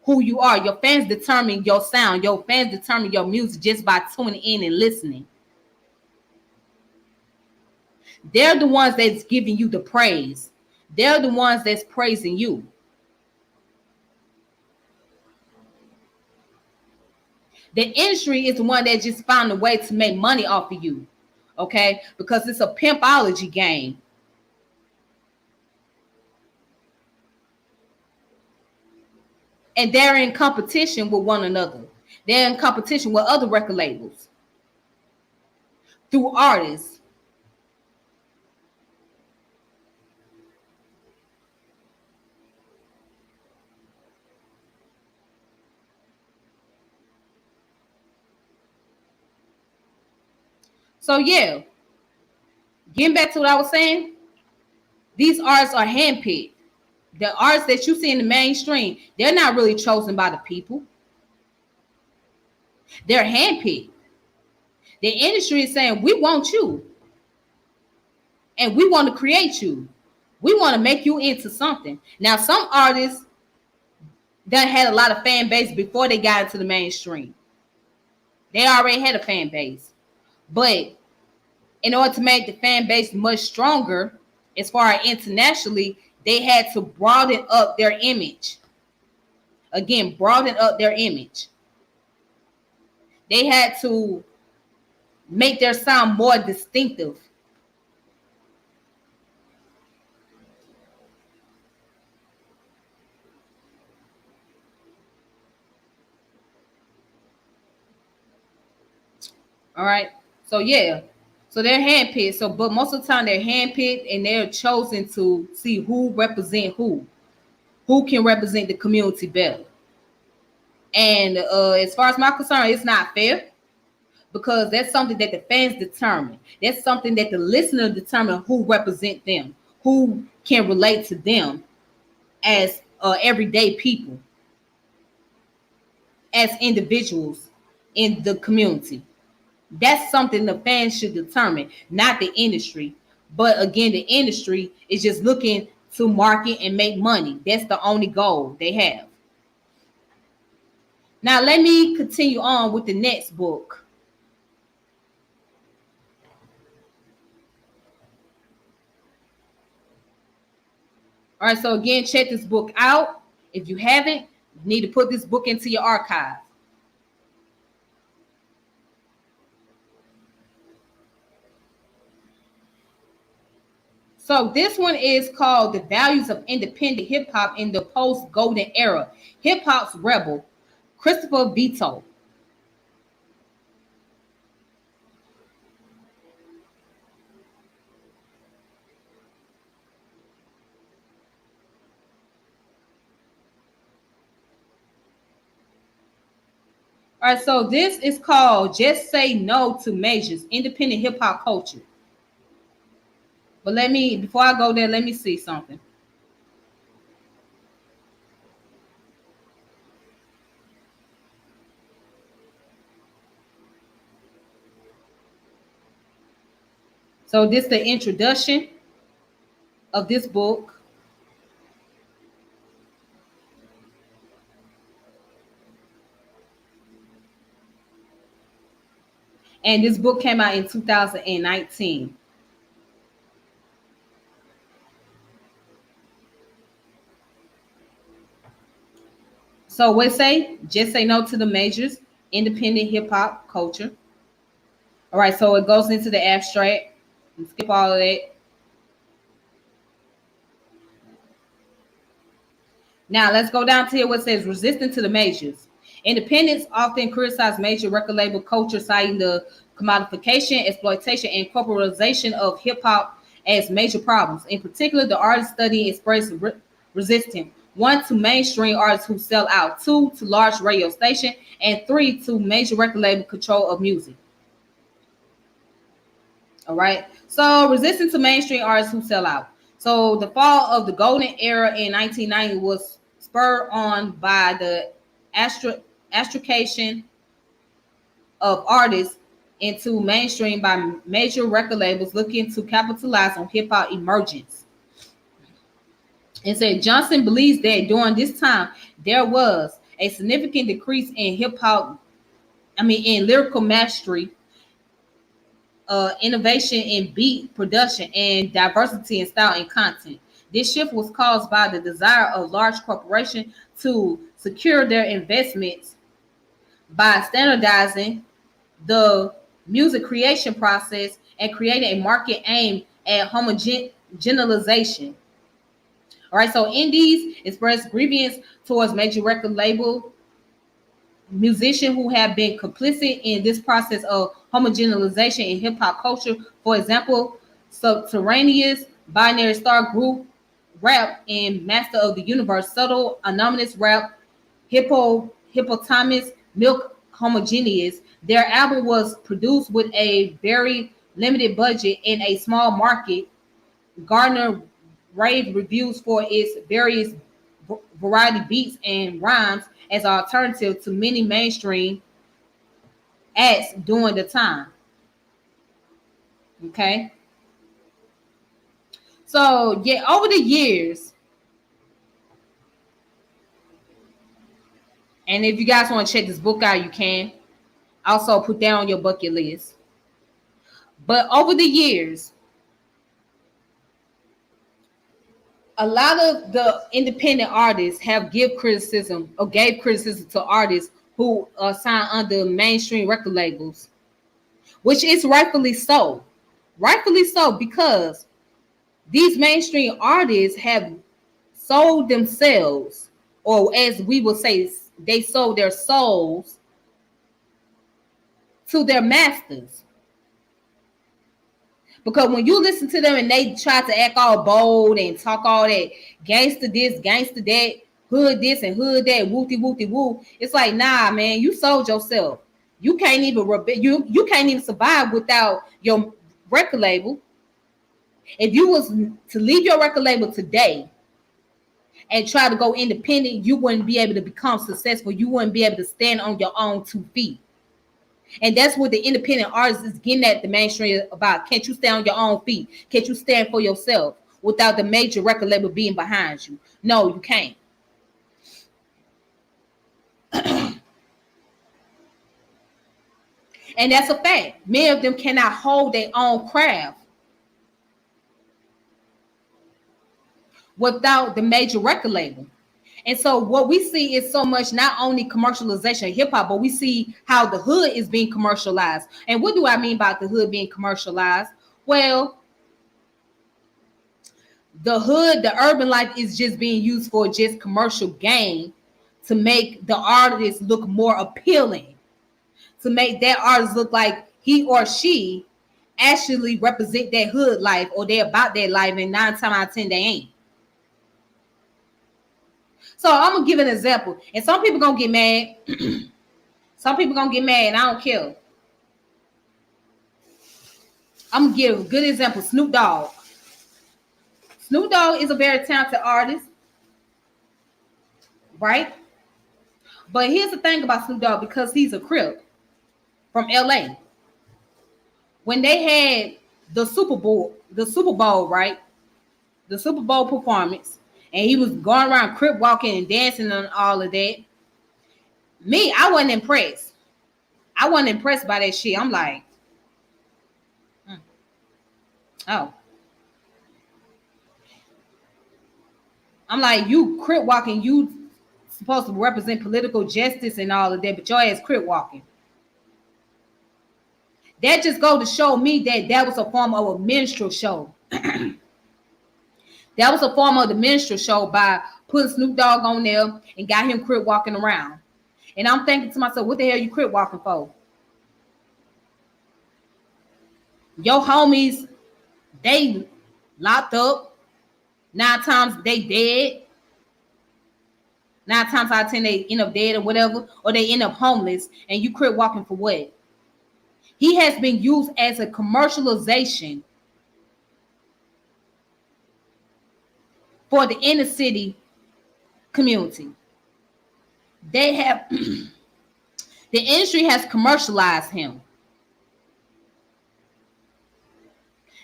who you are. Your fans determine your sound. Your fans determine your music just by tuning in and listening. They're the ones that's giving you the praise. They're the ones that's praising you. The industry is the one that just found a way to make money off of you. Okay? Because it's a pimpology game. And they're in competition with one another. They're in competition with other record labels through artists. So yeah, getting back to what I was saying, these artists are handpicked. The artists that you see in the mainstream, they're not really chosen by the people. They're handpicked. The industry is saying, we want you. And we want to create you. We want to make you into something. Now, some artists that had a lot of fan base before they got into the mainstream. They already had a fan base. But in order to make the fan base much stronger, as far as internationally, they had to broaden up their image. Again, broaden up their image. They had to make their sound more distinctive. All right. So yeah. So they're handpicked. So, but most of the time they're handpicked and they're chosen to see who represent who can represent the community better. And as far as my concern, it's not fair, because that's something that the fans determine. That's something that the listener determine who represent them, who can relate to them as everyday people, as individuals in the community. That's something the fans should determine, not the industry. But again, the industry is just looking to market and make money. That's the only goal they have. Now, let me continue on with the next book. All right, so again, check this book out. If you haven't, you need to put this book into your archive. So this one is called The Values of Independent Hip Hop in the Post-Golden Era. Hip Hop's Rebel, Christopher Vito. All right, so this is called Just Say No to Majors, Independent Hip Hop Culture. But before I go there, let me see something. So this is the introduction of this book. And this book came out in 2019. So what it say? Just say no to the majors, independent hip hop culture. All right, so it goes into the abstract. And skip all of that. Now let's go down to here what says resistant to the majors. Independents often criticize major record label culture, citing the commodification, exploitation, and corporatization of hip hop as major problems. In particular, the artist study expressed resistance. One, to mainstream artists who sell out. Two, to large radio station. And three, to major record label control of music. All right. So resistance to mainstream artists who sell out. So the fall of the golden era in 1990 was spurred on by the extrication of artists into mainstream by major record labels looking to capitalize on hip hop emergence. And said Johnson believes that during this time there was a significant decrease in hip hop, in lyrical mastery, innovation in beat production, and diversity in style and content. This shift was caused by the desire of large corporations to secure their investments by standardizing the music creation process and creating a market aimed at homogenization. All right, so indies express grievance towards major record label musicians who have been complicit in this process of homogenization in hip hop culture. For example, Subterraneous, Binary Star Group, Rap, and Master of the Universe, Subtle, Anonymous Rap, Hippopotamus, Milk, Homogeneous. Their album was produced with a very limited budget in a small market, garnered rave reviews for its various variety beats and rhymes as an alternative to many mainstream acts during the time. Okay. So yeah, over the years, and if you guys want to check this book out, you can. Also put that on your bucket list. But over the years, a lot of the independent artists have gave criticism to artists who are signed under mainstream record labels, which is rightfully so. Rightfully so, because these mainstream artists have sold themselves, or as we will say, they sold their souls to their masters. Because when you listen to them and they try to act all bold and talk all that gangster this, gangster that, hood this and hood that, wooty wooty woo, it's like, nah, man, you sold yourself. You can't even you can't even survive without your record label. If you was to leave your record label today and try to go independent, you wouldn't be able to become successful. You wouldn't be able to stand on your own 2 feet. And that's what the independent artist is getting at the mainstream about. Can't you stand on your own feet? Can't you stand for yourself without the major record label being behind you? No, you can't. And that's a fact. Many of them cannot hold their own craft without the major record label. And so what we see is so much not only commercialization of hip hop, but we see how the hood is being commercialized. And what do I mean by the hood being commercialized? Well, the hood, the urban life is just being used for just commercial gain to make the artist look more appealing, to make that artist look like he or she actually represent that hood life or they're about that life, and 9 times out of 10 they ain't. So I'm gonna give an example, and some people gonna get mad. Some people gonna get mad, and I don't care. I'm gonna give a good example. Snoop Dogg. Snoop Dogg is a very talented artist, right? But here's the thing about Snoop Dogg, because he's a Crip from LA. When they had the Super Bowl, right? The Super Bowl performance. And he was going around crip walking and dancing and all of that. Me, I wasn't impressed. I wasn't impressed by that shit. I'm like, oh. I'm like, you crip walking, you supposed to represent political justice and all of that, but your ass crip walking. That just go to show me that that was a form of a minstrel show. That was a form of the minstrel show by putting Snoop Dogg on there and got him crip walking around. And I'm thinking to myself, what the hell you crip walking for? Your homies, they locked up. 9 times they dead. Nine times out of 10, they end up dead or whatever, or they end up homeless, and you crip walking for what? He has been used as a commercialization for the inner city community. They have the industry has commercialized him.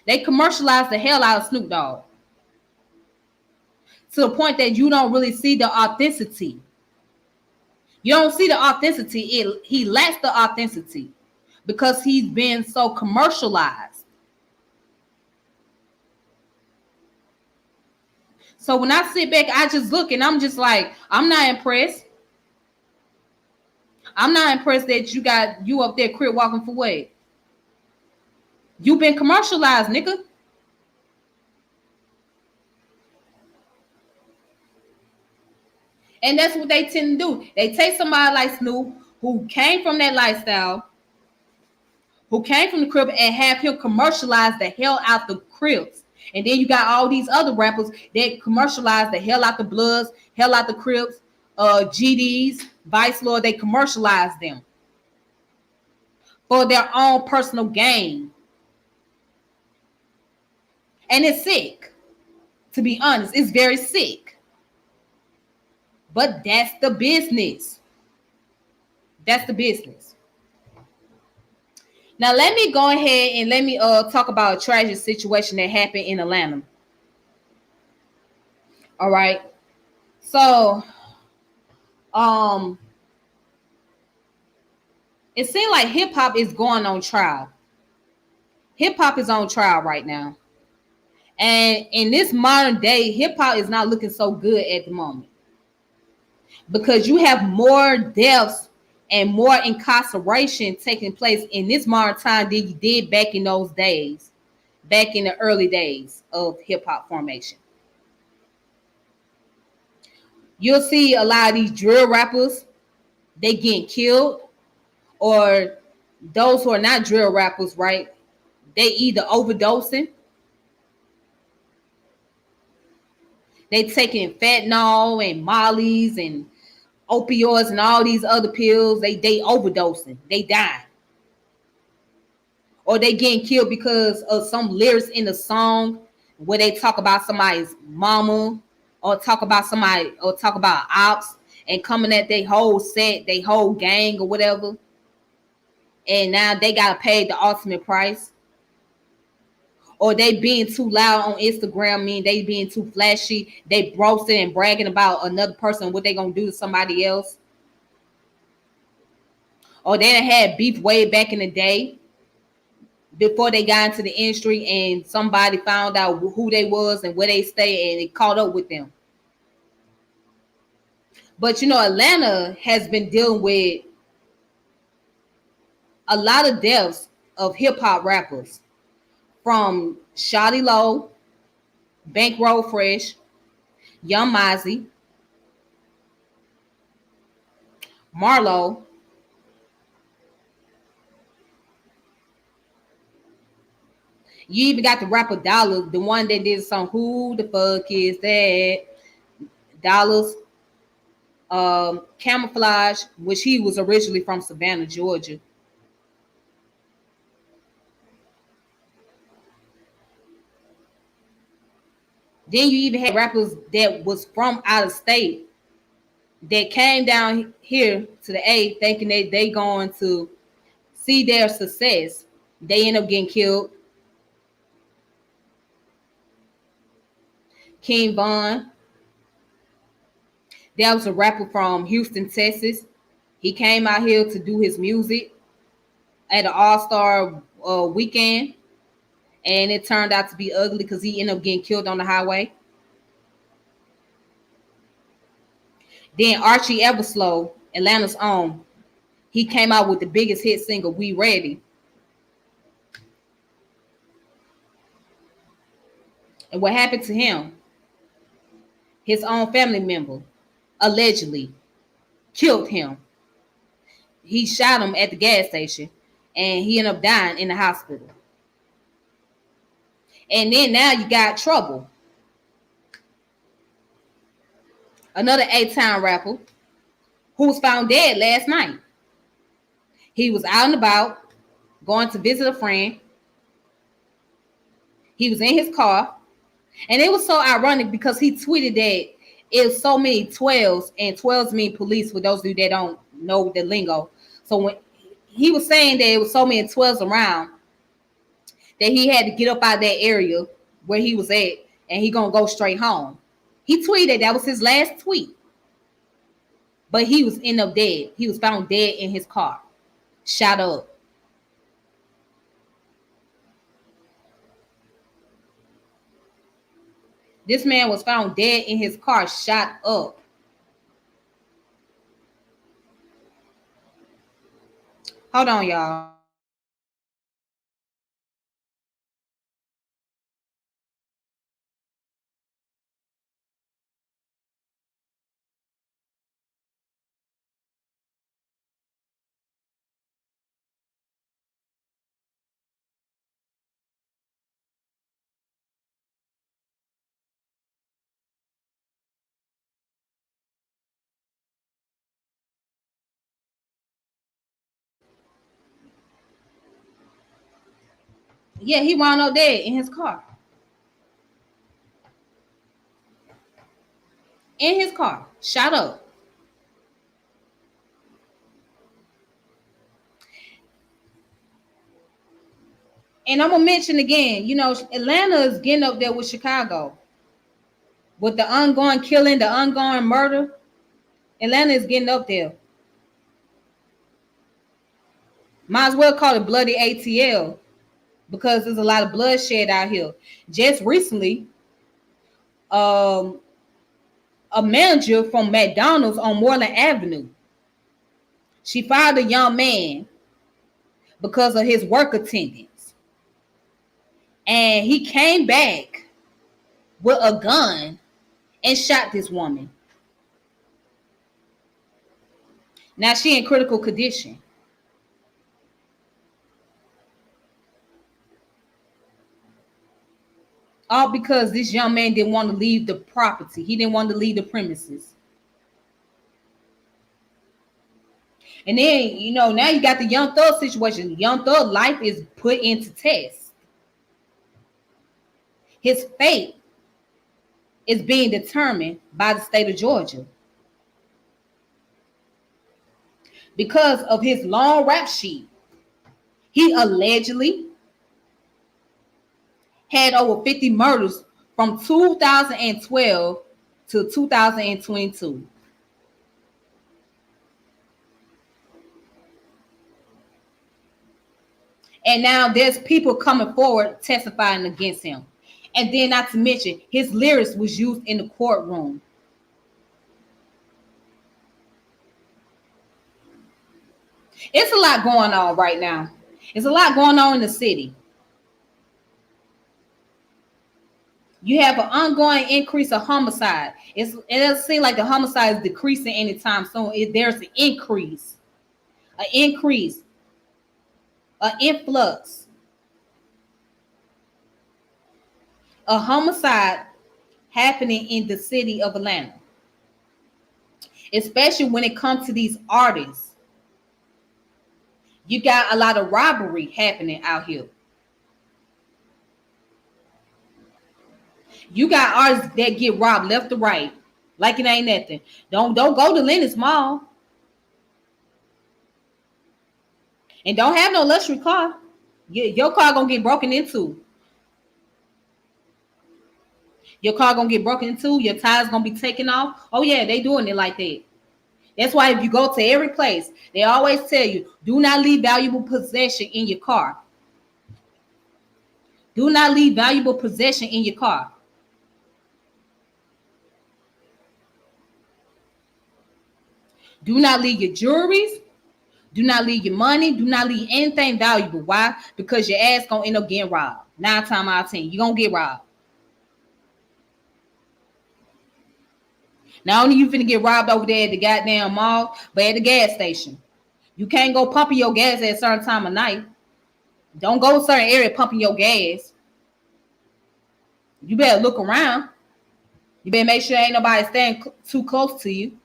They commercialized the hell out of Snoop Dogg to the point that you don't really see the authenticity. You don't see the authenticity. He lacks the authenticity because he's been so commercialized. So when I sit back, I just look and I'm just like, I'm not impressed. I'm not impressed that you got you up there crib walking for what? You've been commercialized, nigga. And that's what they tend to do. They take somebody like Snoop, who came from that lifestyle, who came from the crib, and have him commercialize the hell out the cribs. And then you got all these other rappers that commercialize the hell out the Bloods, hell out the Crips, GDs, Vice Lord. They commercialize them for their own personal gain. And it's sick. To be honest, it's very sick. But that's the business. That's the business. Now let me go ahead and let me talk about a tragic situation that happened in Atlanta. All right. So it seems like hip hop is going on trial. Hip hop is on trial right now. And in this modern day, hip hop is not looking so good at the moment. Because you have more deaths and more incarceration taking place in this modern time than you did back in those days, back in the early days of hip hop formation. You'll see a lot of these drill rappers, they getting killed, or those who are not drill rappers, right? They either overdosing, they taking fentanyl and mollies and opioids and all these other pills. They overdosing, they dying, or they getting killed because of some lyrics in the song where they talk about somebody's mama, or talk about somebody, or talk about ops, and coming at their whole set, their whole gang or whatever. And now they gotta pay the ultimate price. Or they being too loud on Instagram, mean they being too flashy, they boasting and bragging about another person, what they gonna do to somebody else. Or they done had beef way back in the day before they got into the industry, and somebody found out who they was and where they stay, and it caught up with them. But you know, Atlanta has been dealing with a lot of deaths of hip hop rappers, from Shawty Low, Bankroll Fresh, Young Mozzie, Marlo. You even got the rapper Dollar, the one that did the song "Who the Fuck Is That?" Dollars, Camouflage, which he was originally from Savannah, Georgia. Then you even had rappers that was from out of state that came down here to the A thinking that they going to see their success. They end up getting killed. King Von, that was a rapper from Houston, Texas. He came out here to do his music at an all-star weekend, and it turned out to be ugly because he ended up getting killed on the highway. Then Archie Everslow, Atlanta's own, he came out with the biggest hit single, "We Ready." And what happened to him? His own family member allegedly killed him. He shot him at the gas station, and he ended up dying in the hospital. And then now you got Trouble. another A-Town rapper, who was found dead last night. He was out and about, going to visit a friend. He was in his car. And it was so ironic because he tweeted that it was so many 12s, and 12s mean police for those of you that don't know the lingo. So when he was saying that it was so many 12s around that he had to get up out of that area where he was at and he gonna go straight home. He tweeted that was his last tweet. But he was end up dead. He was found dead in his car, shot up. This man was found dead in his car, shot up. Hold on, y'all. Yeah, he wound up dead in his car. In his car, shot up. And I'm gonna mention again, Atlanta is getting up there with Chicago. With the ongoing killing, the ongoing murder, Atlanta is getting up there. Might as well call it bloody ATL because there's a lot of bloodshed out here. Just recently, a manager from McDonald's on Moreland Avenue, she fired a young man because of his work attendance. And he came back with a gun and shot this woman. Now she in critical condition. All because this young man didn't want to leave the property. He didn't want to leave the premises. And then, now you got the Young Thug situation. Young Thug life is put into test. His fate is being determined by the state of Georgia. Because of his long rap sheet, he allegedly had over 50 murders from 2012 to 2022. And now there's people coming forward testifying against him. And then not to mention, his lyrics was used in the courtroom. It's a lot going on right now. It's a lot going on in the city. You have an ongoing increase of homicide. It doesn't seem like the homicide is decreasing anytime soon. There's an increase, an influx, a homicide happening in the city of Atlanta, especially when it comes to these artists. You got a lot of robbery happening out here. You got artists that get robbed left to right, like it ain't nothing. Don't go to Lennox Mall. And don't have no luxury car. Your car gonna get broken into. Your car gonna get broken into. Your tires gonna be taken off. Oh yeah, they doing it like that. That's why if you go to every place, they always tell you, do not leave valuable possession in your car. Do not leave valuable possession in your car. Do not leave your jewelries. Do not leave your money. Do not leave anything valuable. Why? Because your ass gonna end up getting robbed. 9 times out of 10, you're gonna get robbed. Not only you finna get robbed over there at the goddamn mall, but at the gas station. You can't go pumping your gas at a certain time of night. Don't go to a certain area pumping your gas. You better look around. You better make sure ain't nobody staying too close to you.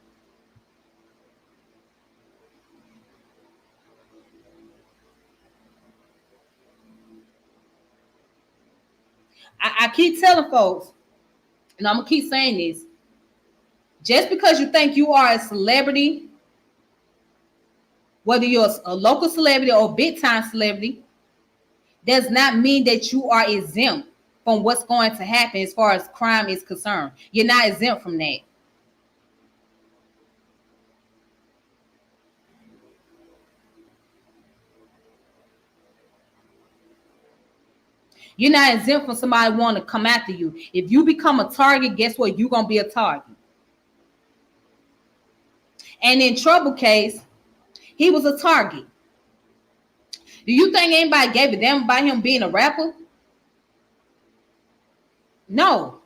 I keep telling folks, and I'm gonna keep saying this. Just because you think you are a celebrity, whether you're a local celebrity or a big time celebrity, does not mean that you are exempt from what's going to happen as far as crime is concerned. You're not exempt from that. You're not exempt from somebody wanting to come after you. If you become a target, guess what? You're going to be a target. And in Trouble case, he was a target. Do you think anybody gave a damn about him being a rapper? No.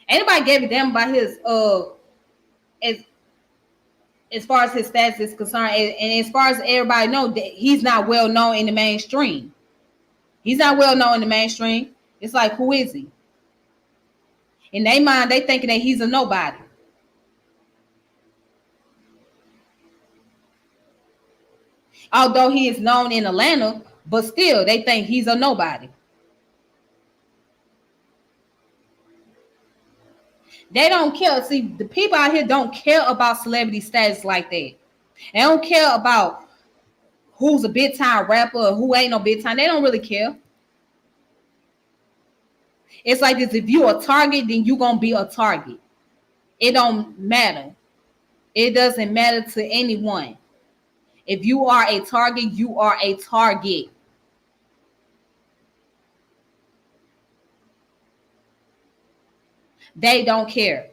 Anybody gave a damn about his as far as his status is concerned, and as far as everybody know, that he's not well known in the mainstream. He's not well known in the mainstream. It's like, who is he? In their mind, they thinking that he's a nobody. Although he is known in Atlanta, but still they think he's a nobody. They don't care. See, the people out here don't care about celebrity status like that. They don't care about who's a big time rapper or who ain't no big time. They don't really care. It's like this: if you're a target, then you're gonna be a target. It don't matter. It doesn't matter to anyone. If you are a target, you are a target. They don't care.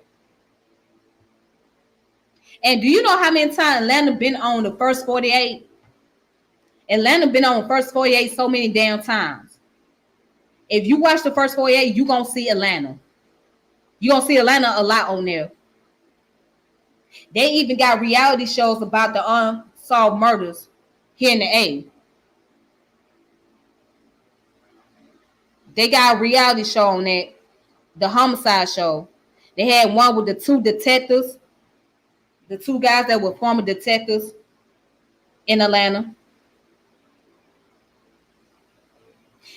And do you know how many times Atlanta been on the first 48? Atlanta been on the first 48 so many damn times. If you watch the first 48, you're going to see Atlanta. You're going to see Atlanta a lot on there. They even got reality shows about the unsolved murders here in the A. They got a reality show on that, the Homicide show. They had one with the two detectives, the two guys that were former detectives in Atlanta.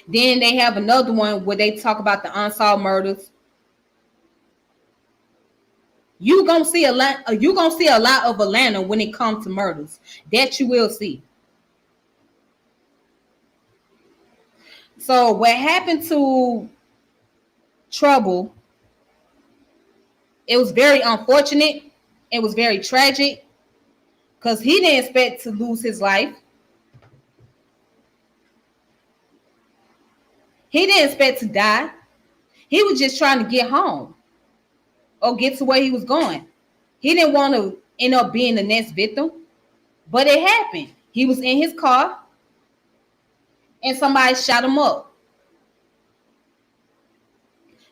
Then they have another one where they talk about the unsolved murders. You're gonna see a lot of Atlanta when it comes to murders. That you will see. So what happened to Trouble, it was very unfortunate. It was very tragic because he didn't expect to lose his life. He didn't expect to die. He was just trying to get home or get to where he was going. He didn't want to end up being the next victim, but it happened. He was in his car and somebody shot him up.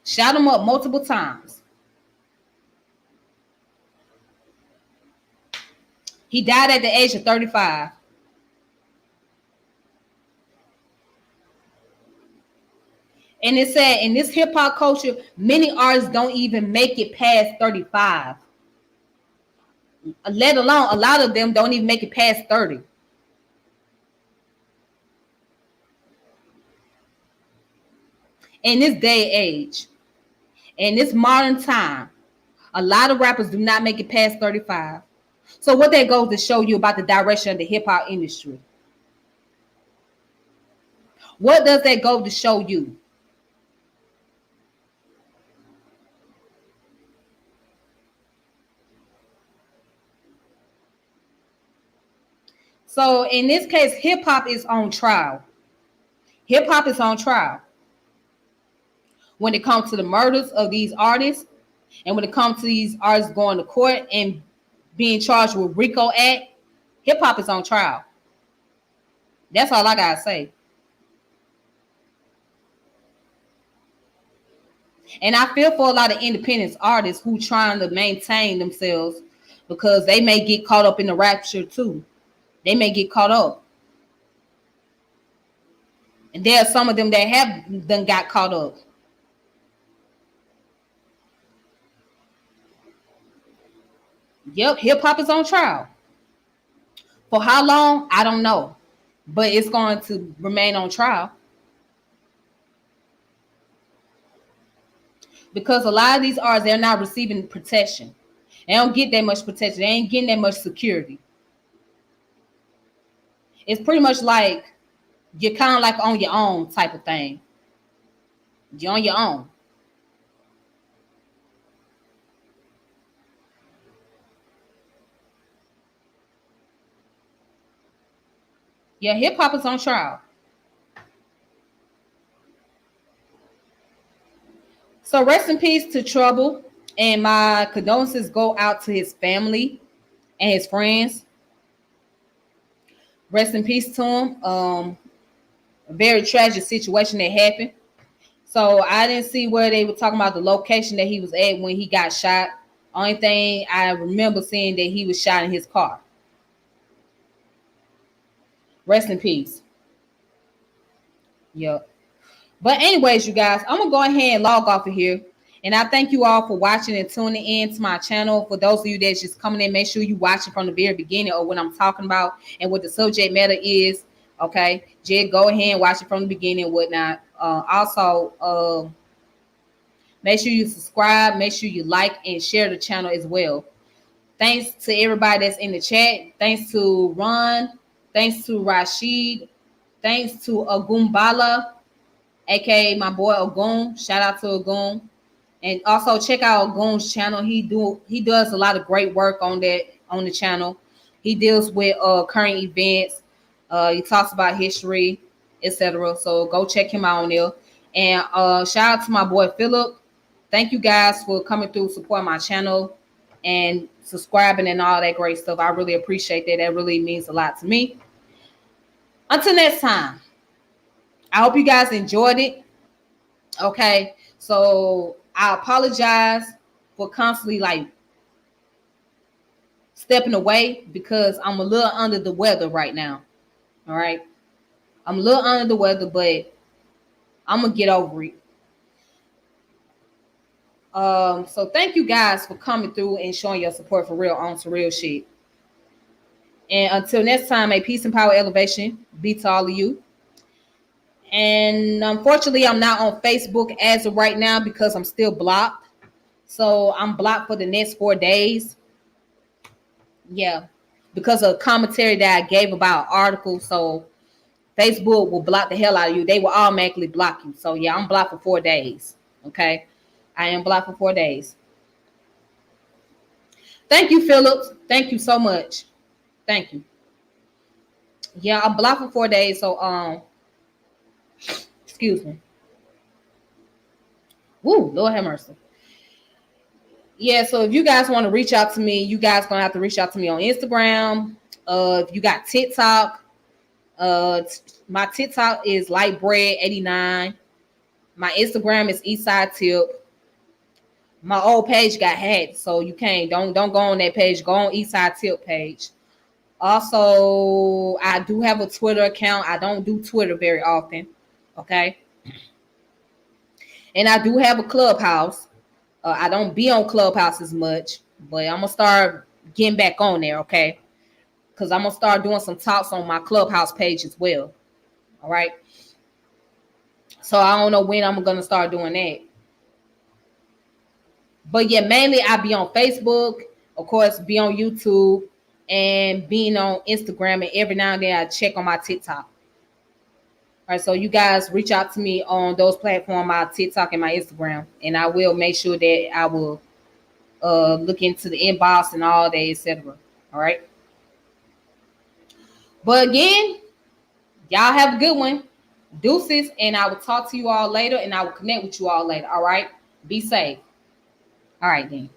Shot him up multiple times. He died at the age of 35. And it said in this hip hop culture, many artists don't even make it past 35. Let alone a lot of them don't even make it past 30. In this day and age, in this modern time, a lot of rappers do not make it past 35. So what that goes to show you about the direction of the hip hop industry? What does that go to show you? So in this case, hip hop is on trial. Hip hop is on trial. When it comes to the murders of these artists, and when it comes to these artists going to court and being charged with RICO Act, hip hop is on trial. That's all I gotta say. And I feel for a lot of independent artists who trying to maintain themselves because they may get caught up in the rapture too. They may get caught up. And there are some of them that have done got caught up. Yep, hip hop is on trial. For how long? I don't know. But it's going to remain on trial because a lot of these artists, they're not receiving protection. They don't get that much protection. They ain't getting that much security. It's pretty much like you're kind of like on your own type of thing. You're on your own. Yeah, hip hop is on trial. So rest in peace to Trouble, and my condolences go out to his family and his friends. Rest in peace to him. A very tragic situation that happened. So I didn't see where they were talking about the location that he was at when he got shot. Only thing I remember seeing that he was shot in his car. Rest in peace. Yep. But anyways, you guys, I'm gonna go ahead and log off of here. And I thank you all for watching and tuning in to my channel. For those of you that's just coming in, make sure you watch it from the very beginning or what I'm talking about and what the subject matter is. Okay, just go ahead and watch it from the beginning and whatnot. Also, make sure you subscribe, make sure you like and share the channel as well. Thanks to everybody that's in the chat. Thanks to Ron. Thanks to Rashid. Thanks to Agumbala, aka my boy Agun. Shout out to Agun. And also check out Agun's channel. He does a lot of great work on the channel. He deals with current events. He talks about history, etc. So go check him out on there. And shout out to my boy Philip. Thank you guys for coming through, supporting my channel and subscribing and all that great stuff. I really appreciate that. That really means a lot to me. Until next time, I hope you guys enjoyed it. Okay, so I apologize for constantly like stepping away because I'm a little under the weather right now. All right, I'm a little under the weather, but I'm gonna get over it. So thank you guys for coming through and showing your support for real on some real shit. And until next time, may peace and power elevation be to all of you. And unfortunately, I'm not on Facebook as of right now because I'm still blocked. So I'm blocked for the next 4 days. Yeah, because of commentary that I gave about articles. So Facebook will block the hell out of you. They will automatically block you. So yeah, I'm blocked for 4 days. Okay, I am blocked for 4 days. Thank you, Phillips. Thank you so much. Thank you. Yeah, I'm blocked for 4 days. So excuse me. Woo, Lord have mercy. Yeah, so if you guys want to reach out to me, you guys gonna have to reach out to me on Instagram. If you got TikTok, my TikTok is lightbread89. My Instagram is Eastside Tip. My old page got hacked, so you can't don't go on that page. Go on Eastside Tip page. Also, I do have a Twitter account. I don't do Twitter very often. Okay. And I do have a Clubhouse. I don't be on Clubhouse as much, but I'm gonna start getting back on there, okay? Because I'm gonna start doing some talks on my Clubhouse page as well. All right. So I don't know when I'm gonna start doing that. But yeah, mainly I be on Facebook, of course, be on YouTube, and being on Instagram, and every now and then I check on my TikTok. All right, so you guys reach out to me on those platforms, my TikTok and my Instagram, and I will make sure that I will look into the inbox and all that, etc. All right. But again, y'all have a good one. Deuces, and I will talk to you all later, and I will connect with you all later. All right. Be safe. All right, then.